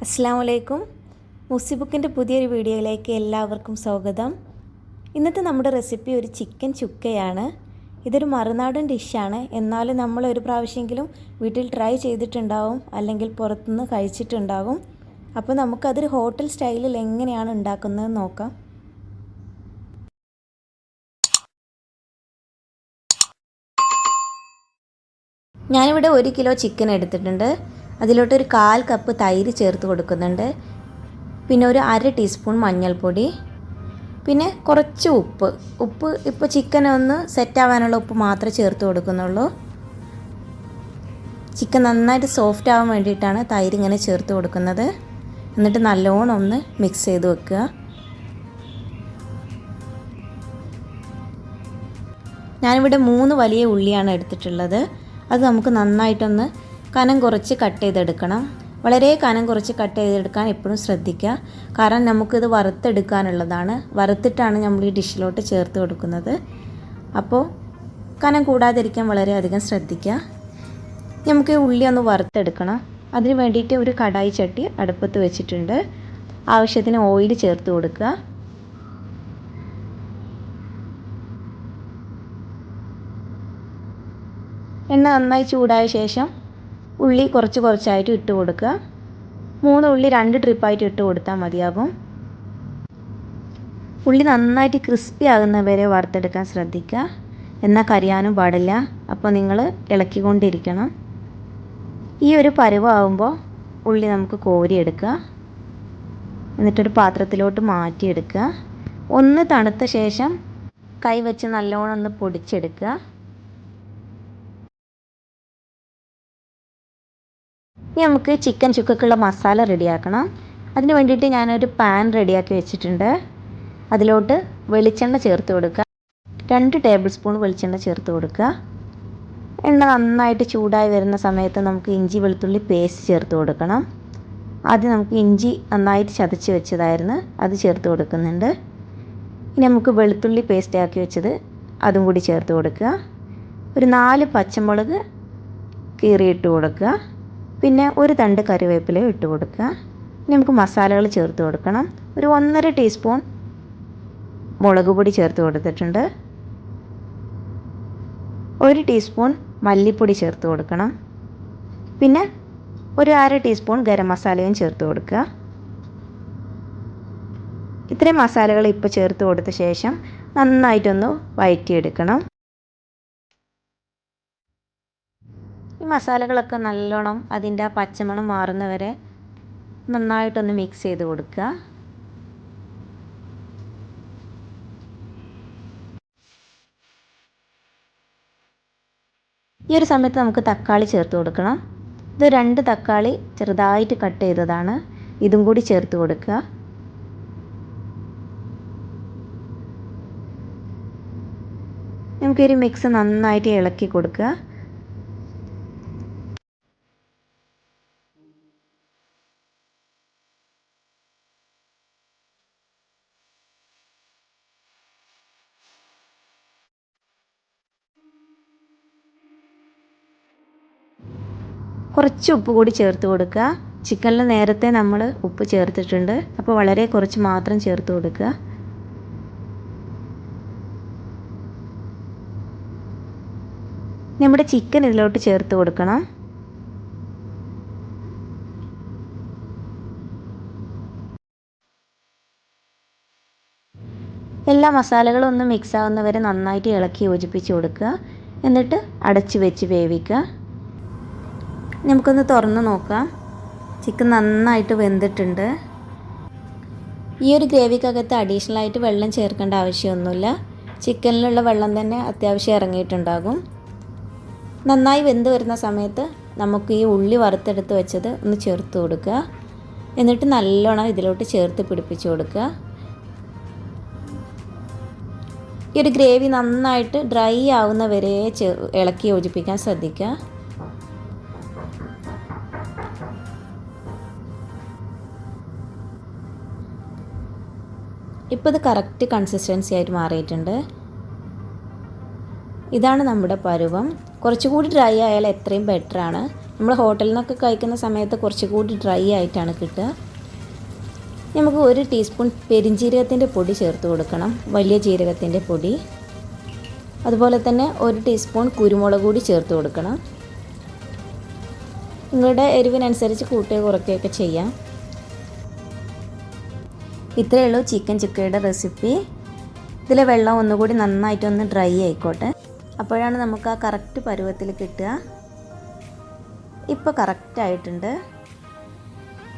അസ്സലാമു അലൈക്കും. മൂസി ബുക്കിൻ്റെ പുതിയൊരു വീഡിയോയിലേക്ക് എല്ലാവർക്കും സ്വാഗതം. ഇന്നത്തെ നമ്മുടെ റെസിപ്പി ഒരു ചിക്കൻ ചുക്കയാണ്. ഇതൊരു മറുനാടൻ ഡിഷാണ്. എന്നാലും നമ്മൾ ഒരു പ്രാവശ്യമെങ്കിലും വീട്ടിൽ ട്രൈ ചെയ്തിട്ടുണ്ടാവും, അല്ലെങ്കിൽ പുറത്തുനിന്ന് കഴിച്ചിട്ടുണ്ടാകും. അപ്പോൾ നമുക്കതൊരു ഹോട്ടൽ സ്റ്റൈലിൽ എങ്ങനെയാണ് ഉണ്ടാക്കുന്നത് നോക്കാം. ഞാനിവിടെ 1 കിലോ ചിക്കൻ എടുത്തിട്ടുണ്ട്. അതിലോട്ടൊരു 1/4 കപ്പ് തൈര് ചേർത്ത് കൊടുക്കുന്നുണ്ട്. പിന്നെ ഒരു 1/2 ടീസ്പൂൺ മഞ്ഞൾപ്പൊടി, പിന്നെ കുറച്ച് ഉപ്പ് ഇപ്പോൾ ചിക്കൻ ഒന്ന് സെറ്റാവാനുള്ള ഉപ്പ് മാത്രമേ ചേർത്ത് കൊടുക്കുന്നുള്ളൂ. ചിക്കൻ നന്നായിട്ട് സോഫ്റ്റ് ആവാൻ വേണ്ടിയിട്ടാണ് തൈര് ഇങ്ങനെ ചേർത്ത് കൊടുക്കുന്നത്. എന്നിട്ട് നല്ലോണം ഒന്ന് മിക്സ് ചെയ്ത് വെക്കുക. ഞാനിവിടെ 3 വലിയ ഉള്ളിയാണ് എടുത്തിട്ടുള്ളത്. അത് നമുക്ക് നന്നായിട്ടൊന്ന് കനം കുറച്ച് കട്ട് ചെയ്തെടുക്കണം. വളരെ കനം കുറച്ച് കട്ട് ചെയ്തെടുക്കാൻ എപ്പോഴും ശ്രദ്ധിക്കുക. കാരണം നമുക്കിത് വറുത്തെടുക്കാനുള്ളതാണ്. വറുത്തിട്ടാണ് നമ്മൾ ഈ ഡിഷിലോട്ട് ചേർത്ത് കൊടുക്കുന്നത്. അപ്പോൾ കനം കൂടാതിരിക്കാൻ വളരെയധികം ശ്രദ്ധിക്കുക. നമുക്ക് ഈ ഉള്ളി ഒന്ന് വറുത്തെടുക്കണം. അതിന് വേണ്ടിയിട്ട് ഒരു കടായി ചട്ടി അടുപ്പത്ത് വെച്ചിട്ടുണ്ട്. ആവശ്യത്തിന് ഓയിൽ ചേർത്ത് കൊടുക്കുക. എണ്ണ നന്നായി ചൂടായ ശേഷം ഉള്ളി കുറച്ചായിട്ട് ഇട്ട് കൊടുക്കുക. 3 ഉള്ളി 2 ട്രിപ്പായിട്ട് ഇട്ട് കൊടുത്താൽ മതിയാകും. ഉള്ളി നന്നായിട്ട് ക്രിസ്പി ആകുന്നവരെ വറുത്തെടുക്കാൻ ശ്രദ്ധിക്കുക. എന്നാൽ കരിയാനും പാടില്ല. അപ്പോൾ നിങ്ങൾ ഇളക്കിക്കൊണ്ടിരിക്കണം. ഈ ഒരു പരുവമാകുമ്പോൾ ഉള്ളി നമുക്ക് കോരിയെടുക്കുക. എന്നിട്ടൊരു പാത്രത്തിലോട്ട് മാറ്റിയെടുക്കുക. ഒന്ന് തണുത്ത ശേഷം കൈ വെച്ച് നല്ലോണം ഒന്ന് പൊടിച്ചെടുക്കുക. ഇനി നമുക്ക് ചിക്കൻ ചുക്കക്കുള്ള മസാല റെഡിയാക്കണം. അതിന് വേണ്ടിയിട്ട് ഞാനൊരു പാൻ റെഡിയാക്കി വെച്ചിട്ടുണ്ട്. അതിലോട്ട് വെളിച്ചെണ്ണ ചേർത്ത് കൊടുക്കുക. 2 ടേബിൾ സ്പൂൺ വെളിച്ചെണ്ണ ചേർത്ത് കൊടുക്കുക. എണ്ണ നന്നായിട്ട് ചൂടായി വരുന്ന സമയത്ത് നമുക്ക് ഇഞ്ചി വെളുത്തുള്ളി പേസ്റ്റ് ചേർത്ത് കൊടുക്കണം. ആദ്യം നമുക്ക് ഇഞ്ചി നന്നായിട്ട് ചതച്ച് വെച്ചതായിരുന്നു, അത് ചേർത്ത് കൊടുക്കുന്നുണ്ട്. ഇനി നമുക്ക് വെളുത്തുള്ളി പേസ്റ്റ് ആക്കി വെച്ചത് അതും കൂടി ചേർത്ത് കൊടുക്കുക. ഒരു 4 പച്ചമുളക് കീറിയിട്ട് കൊടുക്കുക. പിന്നെ ഒരു തണ്ട് കറിവേപ്പിലയും ഇട്ട് കൊടുക്കുക. ഇനി നമുക്ക് മസാലകൾ ചേർത്ത് കൊടുക്കണം. ഒരു 1.5 ടീസ്പൂൺ മുളക് പൊടി ചേർത്ത് കൊടുത്തിട്ടുണ്ട്. 1 ടീസ്പൂൺ മല്ലിപ്പൊടി ചേർത്ത് കൊടുക്കണം. പിന്നെ ഒരു 1/2 ടീസ്പൂൺ ഗരം മസാലയും ചേർത്ത് കൊടുക്കുക. ഇത്രയും മസാലകൾ ഇപ്പോൾ ചേർത്ത് കൊടുത്ത ശേഷം നന്നായിട്ടൊന്ന് വഴറ്റിയെടുക്കണം. ഈ മസാലകളൊക്കെ നല്ലോണം അതിൻ്റെ ആ പച്ചമണം മാറുന്നവരെ നന്നായിട്ടൊന്ന് മിക്സ് ചെയ്ത് കൊടുക്കുക. ഈ ഒരു സമയത്ത് നമുക്ക് തക്കാളി ചേർത്ത് കൊടുക്കണം. ഇത് 2 തക്കാളി ചെറുതായിട്ട് കട്ട് ചെയ്തതാണ്. ഇതും കൂടി ചേർത്ത് കൊടുക്കുക. നമുക്കൊരു മിക്സ് നന്നായിട്ട് ഇളക്കി കൊടുക്കുക. കുറച്ച് ഉപ്പ് കൂടി ചേർത്ത് കൊടുക്കുക. ചിക്കനിൽ നേരത്തെ നമ്മൾ ഉപ്പ് ചേർത്തിട്ടുണ്ട്. അപ്പോൾ വളരെ കുറച്ച് മാത്രം ചേർത്ത് കൊടുക്കുക. നമ്മുടെ ചിക്കൻ ഇതിലോട്ട് ചേർത്ത് കൊടുക്കണം. എല്ലാ മസാലകളും ഒന്ന് മിക്സ് ആവുന്നവരെ നന്നായിട്ട് ഇളക്കി യോജിപ്പിച്ച് കൊടുക്കുക. എന്നിട്ട് അടച്ച് വെച്ച് വേവിക്കുക. നമുക്കൊന്ന് തുറന്ന് നോക്കാം. ചിക്കൻ നന്നായിട്ട് വെന്തിട്ടുണ്ട്. ഈ ഒരു ഗ്രേവിക്കകത്ത് അഡീഷണലായിട്ട് വെള്ളം ചേർക്കേണ്ട ആവശ്യമൊന്നുമില്ല. ചിക്കനിലുള്ള വെള്ളം തന്നെ അത്യാവശ്യം ഇറങ്ങിയിട്ടുണ്ടാകും. നന്നായി വെന്ത് വരുന്ന സമയത്ത് നമുക്ക് ഈ ഉള്ളി വറുത്തെടുത്ത് വെച്ചത് ഒന്ന് ചേർത്ത് കൊടുക്കുക. എന്നിട്ട് നല്ലോണം ഇതിലോട്ട് ചേർത്ത് പിടിപ്പിച്ച് കൊടുക്കുക. ഈ ഒരു ഗ്രേവി നന്നായിട്ട് ഡ്രൈ ആവുന്ന വരെ ഇളക്കി യോജിപ്പിക്കാൻ ശ്രദ്ധിക്കുക. ഇപ്പോൾ ഇത് കറക്റ്റ് കൺസിസ്റ്റൻസി ആയിട്ട് മാറിയിട്ടുണ്ട്. ഇതാണ് നമ്മുടെ പരുവം. കുറച്ചുകൂടി ഡ്രൈ ആയാൽ എത്രയും ബെറ്ററാണ്. നമ്മൾ ഹോട്ടലിൽ നിന്നൊക്കെ കഴിക്കുന്ന സമയത്ത് കുറച്ചുകൂടി ഡ്രൈ ആയിട്ടാണ് കിട്ടുക. നമുക്ക് 1 ടീസ്പൂൺ പെരിഞ്ജീരകത്തിൻ്റെ പൊടി ചേർത്ത് കൊടുക്കണം, വലിയ ജീരകത്തിൻ്റെ പൊടി. അതുപോലെ തന്നെ 1 ടീസ്പൂൺ കുരുമുളക് കൂടി ചേർത്ത് കൊടുക്കണം. നിങ്ങളുടെ എരിവിനനുസരിച്ച് കൂട്ടുകയോ കുറയ്ക്കുകയൊക്കെ ചെയ്യാം. ഇത്രയേ ഉള്ളൂ ചിക്കൻ ചുക്കയുടെ റെസിപ്പി. ഇതിലെ വെള്ളം ഒന്നുകൂടി നന്നായിട്ടൊന്ന് ഡ്രൈ ആയിക്കോട്ടെ, അപ്പോഴാണ് നമുക്ക് ആ കറക്റ്റ് പരുവത്തിൽ കിട്ടുക. ഇപ്പോൾ കറക്റ്റായിട്ടുണ്ട്.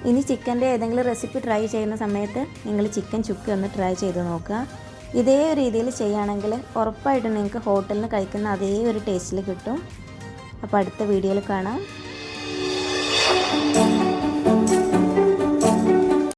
ഇനി ചിക്കൻ്റെ ഏതെങ്കിലും റെസിപ്പി ട്രൈ ചെയ്യുന്ന സമയത്ത് നിങ്ങൾ ചിക്കൻ ചുക്ക ഒന്ന് ട്രൈ ചെയ്ത് നോക്കുക. ഇതേ രീതിയിൽ ചെയ്യുകയാണെങ്കിൽ ഉറപ്പായിട്ടും നിങ്ങൾക്ക് ഹോട്ടലിൽ നിന്ന് കഴിക്കുന്ന അതേ ഒരു ടേസ്റ്റിൽ കിട്ടും. അപ്പോൾ അടുത്ത വീഡിയോയിൽ കാണാം.